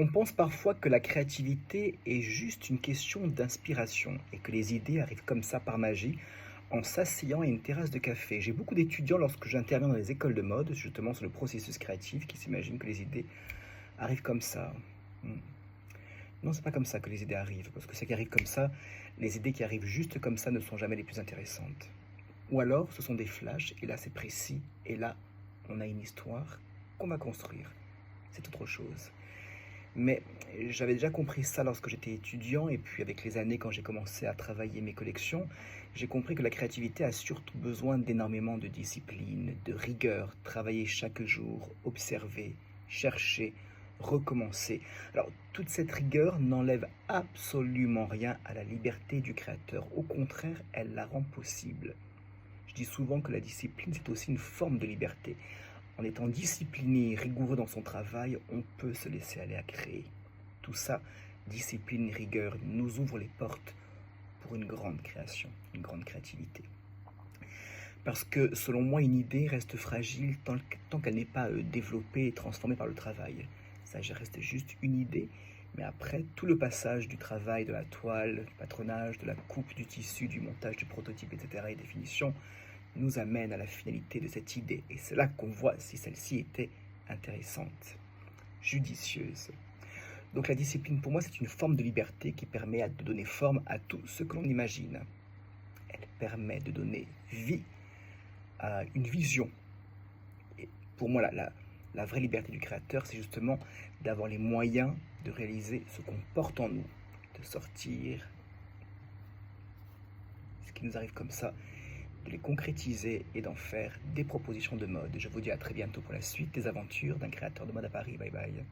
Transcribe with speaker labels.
Speaker 1: On pense parfois que la créativité est juste une question d'inspiration et que les idées arrivent comme ça par magie en s'asseyant à une terrasse de café. J'ai beaucoup d'étudiants lorsque j'interviens dans les écoles de mode, justement sur le processus créatif, qui s'imaginent que les idées arrivent comme ça. Hmm. Non, c'est pas comme ça que les idées arrivent, parce que ce qui arrive comme ça, les idées qui arrivent juste comme ça ne sont jamais les plus intéressantes. Ou alors, ce sont des flashs, et là c'est précis, et là, on a une histoire qu'on va construire. C'est autre chose. Mais j'avais déjà compris ça lorsque j'étais étudiant, et puis avec les années, quand j'ai commencé à travailler mes collections, j'ai compris que la créativité a surtout besoin d'énormément de discipline, de rigueur, travailler chaque jour, observer, chercher, recommencer. Alors, toute cette rigueur n'enlève absolument rien à la liberté du créateur. Au contraire, elle la rend possible. Je dis souvent que la discipline, c'est aussi une forme de liberté. En étant discipliné et rigoureux dans son travail, on peut se laisser aller à créer. Tout ça, discipline et rigueur, nous ouvre les portes pour une grande création, une grande créativité. Parce que, selon moi, une idée reste fragile tant qu'elle n'est pas développée et transformée par le travail. Ça reste juste une idée, mais après, tout le passage du travail, de la toile, du patronage, de la coupe du tissu, du montage du prototype, etc. et définition, nous amène à la finalité de cette idée. Et c'est là qu'on voit si celle-ci était intéressante, judicieuse. Donc la discipline, pour moi, c'est une forme de liberté qui permet de donner forme à tout ce que l'on imagine. Elle permet de donner vie à une vision. Et pour moi, la vraie liberté du créateur, c'est justement d'avoir les moyens de réaliser ce qu'on porte en nous, de sortir ce qui nous arrive comme ça, de les concrétiser et d'en faire des propositions de mode. Je vous dis à très bientôt pour la suite des aventures d'un créateur de mode à Paris. Bye bye.